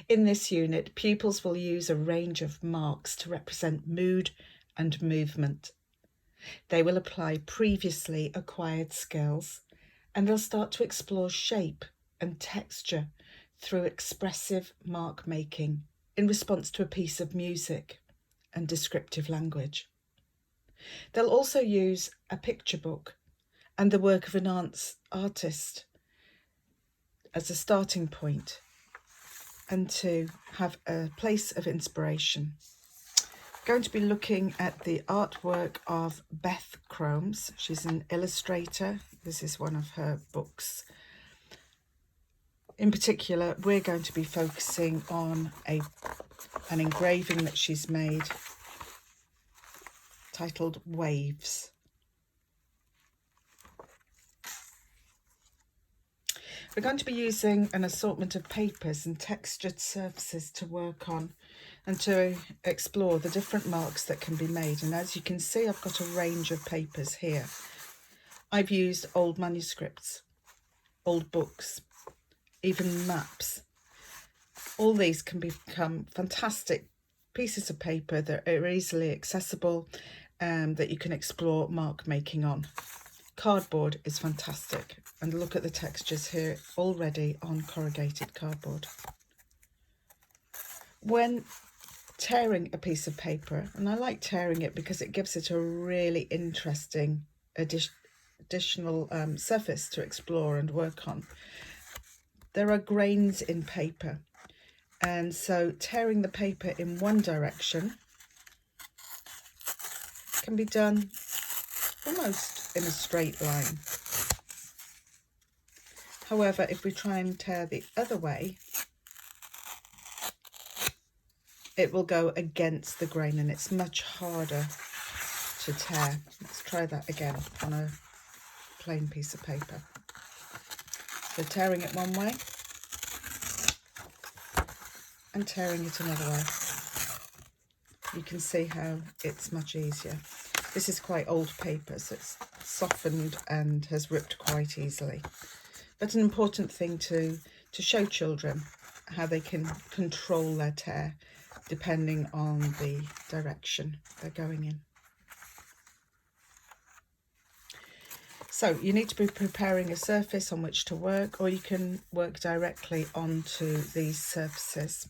In this unit, pupils will use a range of marks to represent mood and movement. They will apply previously acquired skills, and they'll start to explore shape and texture through expressive mark making in response to a piece of music and descriptive language. They'll also use a picture book and the work of an artist as a starting point and to have a place of inspiration. We're going to be looking at the artwork of Beth Cromes. She's an illustrator. This is one of her books. In particular, we're going to be focusing on an engraving that she's made titled Waves. We're going to be using an assortment of papers and textured surfaces to work on and to explore the different marks that can be made. And as you can see, I've got a range of papers here. I've used old manuscripts, old books, even maps. All these can become fantastic pieces of paper that are easily accessible and that you can explore mark making on. Cardboard is fantastic, and look at the textures here already on corrugated cardboard. When tearing a piece of paper, and I like tearing it because it gives it a really interesting additional surface to explore and work on. There are grains in paper, and so tearing the paper in one direction can be done almost in a straight line. However, if we try and tear the other way, it will go against the grain and it's much harder to tear. Let's try that again on a plain piece of paper. So tearing it one way and tearing it another way. You can see how it's much easier. This is quite old paper, so it's softened and has ripped quite easily. But an important thing to show children how they can control their tear depending on the direction they're going in. So you need to be preparing a surface on which to work, or you can work directly onto these surfaces.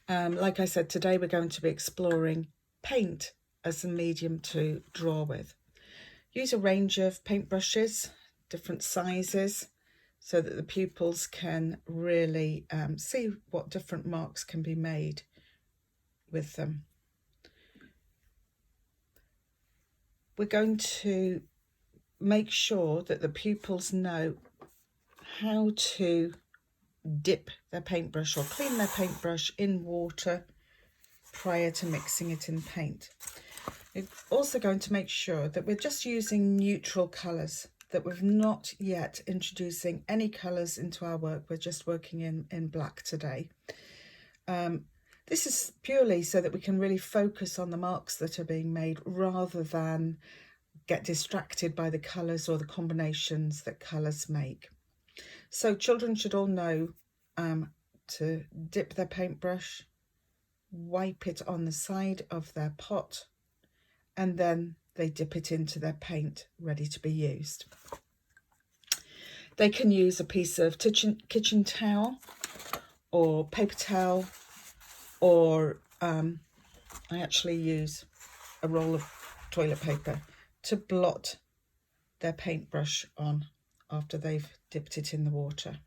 Like I said, today we're going to be exploring paint as a medium to draw with. Use a range of paintbrushes, different sizes, so that the pupils can really see what different marks can be made with them. We're going to make sure that the pupils know how to dip their paintbrush or clean their paintbrush in water prior to mixing it in paint. We're also going to make sure that we're just using neutral colours, that we're not yet introducing any colours into our work. We're just working in black today. This is purely so that we can really focus on the marks that are being made rather than get distracted by the colours or the combinations that colours make. So children should all know to dip their paintbrush, wipe it on the side of their pot, and then they dip it into their paint ready to be used. They can use a piece of kitchen towel or paper towel, or I actually use a roll of toilet paper to blot their paintbrush on after they've dipped it in the water.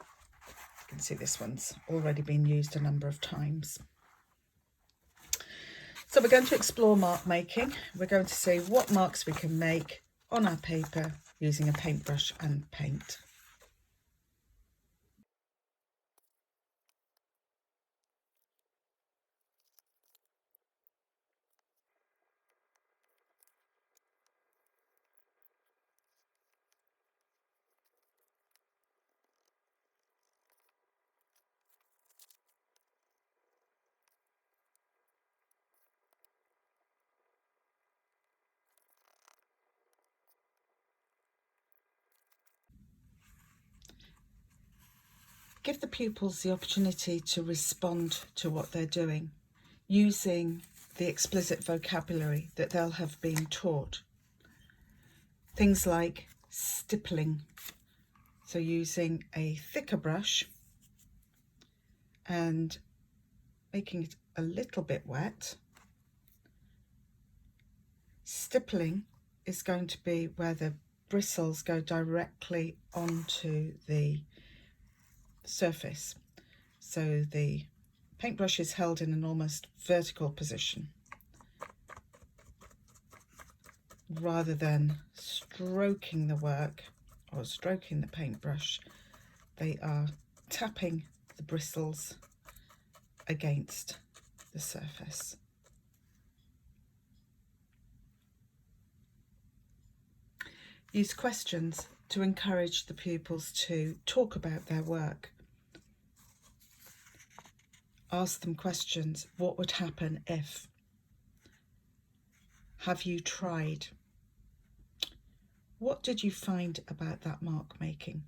You can see this one's already been used a number of times. So we're going to explore mark making. We're going to see what marks we can make on our paper using a paintbrush and paint. Give the pupils the opportunity to respond to what they're doing using the explicit vocabulary that they'll have been taught. Things like stippling, so using a thicker brush and making it a little bit wet. Stippling is going to be where the bristles go directly onto the surface. So the paintbrush is held in an almost vertical position rather than stroking the work or stroking the paintbrush. They are tapping the bristles against the surface. Use questions to encourage the pupils to talk about their work. Ask them questions. What would happen if? Have you tried? What did you find about that mark making?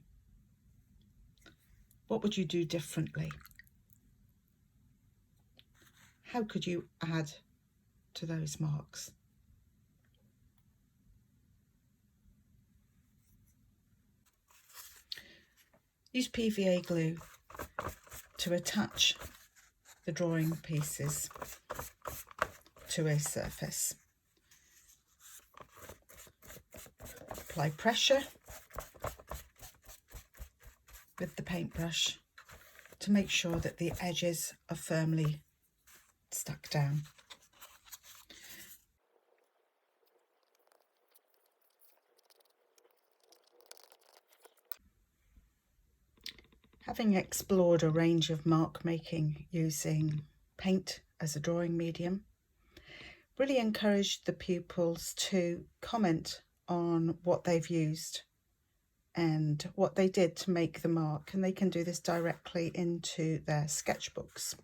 What would you do differently? How could you add to those marks? Use PVA glue to attach the drawing pieces to a surface. Apply pressure with the paintbrush to make sure that the edges are firmly stuck down. Having explored a range of mark making using paint as a drawing medium, really encouraged the pupils to comment on what they've used and what they did to make the mark, and they can do this directly into their sketchbooks.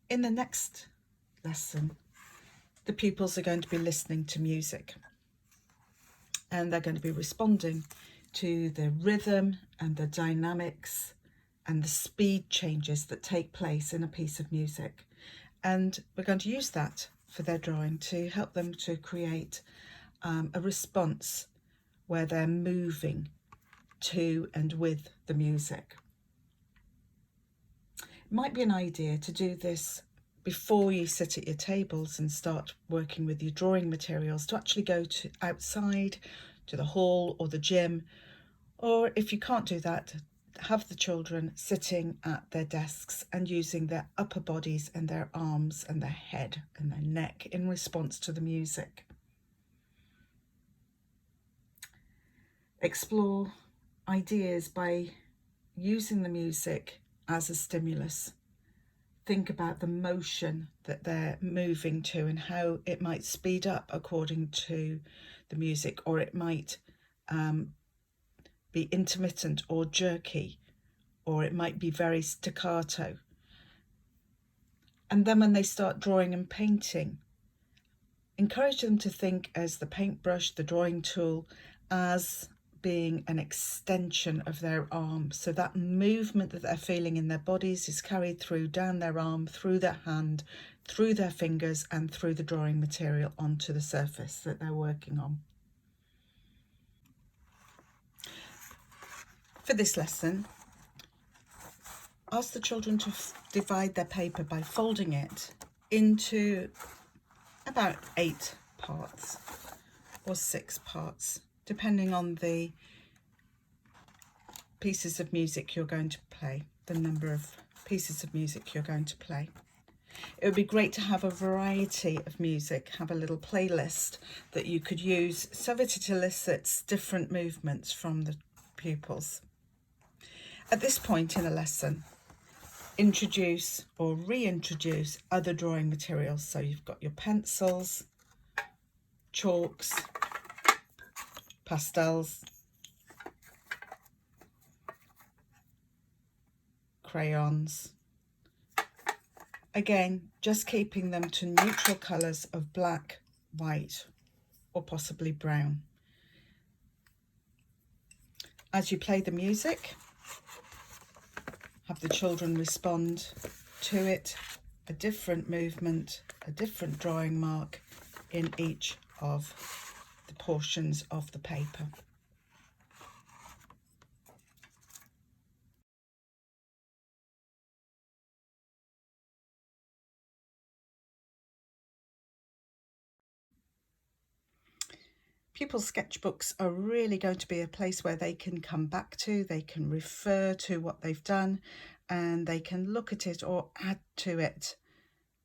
In the next lesson, the pupils are going to be listening to music, and they're going to be responding to the rhythm and the dynamics and the speed changes that take place in a piece of music. And we're going to use that for their drawing to help them to create a response where they're moving to and with the music. It might be an idea to do this before you sit at your tables and start working with your drawing materials, to actually go to outside to the hall or the gym, or if you can't do that, have the children sitting at their desks and using their upper bodies and their arms and their head and their neck in response to the music. Explore ideas by using the music as a stimulus. Think about the motion that they're moving to and how it might speed up according to the music, or it might be intermittent or jerky, or it might be very staccato. And then when they start drawing and painting, encourage them to think as the paintbrush, the drawing tool, as being an extension of their arm. So that movement that they're feeling in their bodies is carried through down their arm, through their hand, through their fingers, and through the drawing material onto the surface that they're working on. For this lesson, ask the children to divide their paper by folding it into about 8 parts or 6 parts, depending on the pieces of music you're going to play, the number of pieces of music you're going to play. It would be great to have a variety of music, have a little playlist that you could use so that it elicits different movements from the pupils. At this point in a lesson, introduce or reintroduce other drawing materials. So you've got your pencils, chalks, pastels, crayons. Again, just keeping them to neutral colours of black, white, or possibly brown. As you play the music, have the children respond to it, a different movement, a different drawing mark in each of the portions of the paper. Pupil sketchbooks are really going to be a place where they can come back to, they can refer to what they've done, and they can look at it or add to it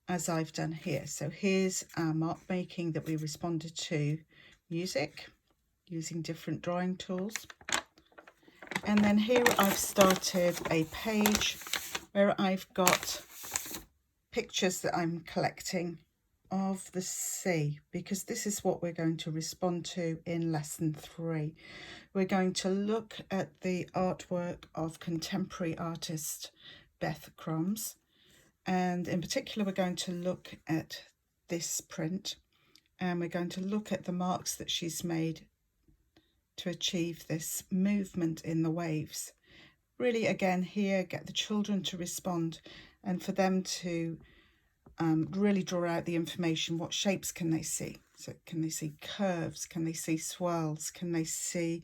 as I've done here. So here's our mark making that we responded to music using different drawing tools. And then here I've started a page where I've got pictures that I'm collecting of the sea, because this is what we're going to respond to in lesson 3. We're going to look at the artwork of contemporary artist Beth Crombs, and in particular we're going to look at this print, and we're going to look at the marks that she's made to achieve this movement in the waves. Really, again, here, get the children to respond and for them to really draw out the information. What shapes can they see? So can they see curves? Can they see swirls? Can they see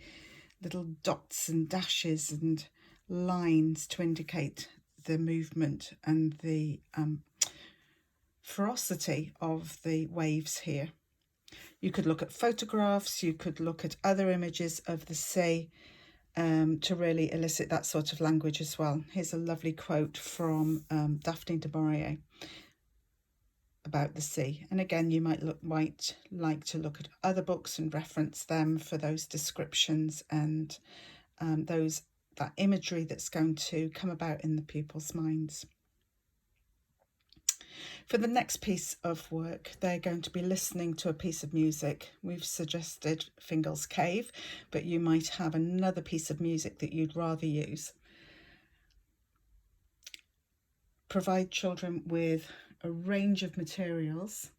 little dots and dashes and lines to indicate the movement and the ferocity of the waves here? You could look at photographs, you could look at other images of the sea to really elicit that sort of language as well. Here's a lovely quote from Daphne du Maurier about the sea. And again, you might like to look at other books and reference them for those descriptions and that imagery that's going to come about in the pupils' minds. For the next piece of work, they're going to be listening to a piece of music. We've suggested Fingal's Cave, but you might have another piece of music that you'd rather use. Provide children with a range of materials,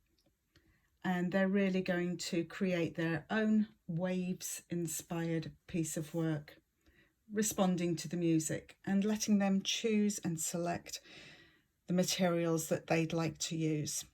and they're really going to create their own waves-inspired piece of work, responding to the music and letting them choose and select the materials that they'd like to use.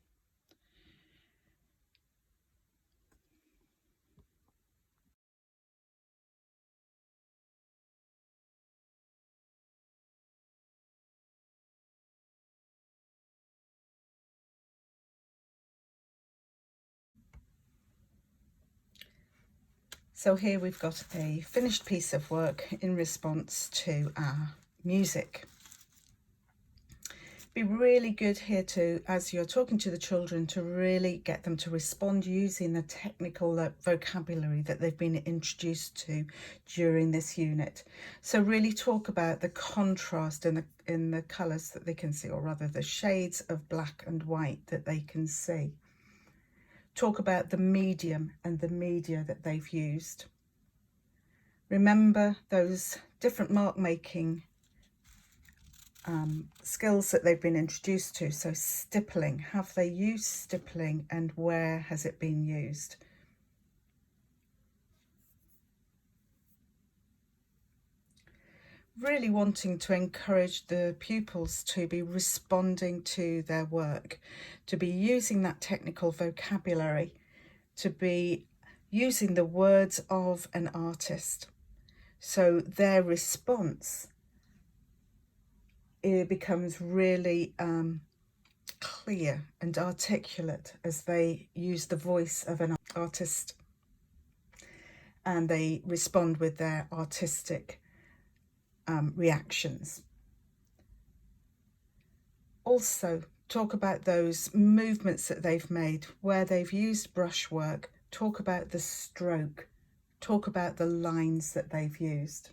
So here we've got a finished piece of work in response to our music. Be really good here to, as you're talking to the children, to really get them to respond using the technical vocabulary that they've been introduced to during this unit. So really talk about the contrast in the colours that they can see, or rather the shades of black and white that they can see. Talk about the medium and the media that they've used. Remember those different mark making skills that they've been introduced to. So stippling, have they used stippling and where has it been used? Really wanting to encourage the pupils to be responding to their work, to be using that technical vocabulary, to be using the words of an artist. So their response, it becomes really clear and articulate as they use the voice of an artist and they respond with their artistic reactions. Also, talk about those movements that they've made where they've used brushwork. Talk about the stroke. Talk about the lines that they've used,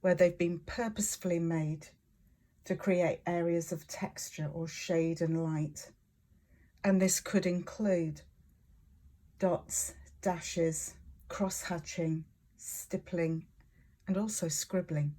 where they've been purposefully made to create areas of texture or shade and light. And this could include dots, dashes, cross-hatching, stippling, and also scribbling.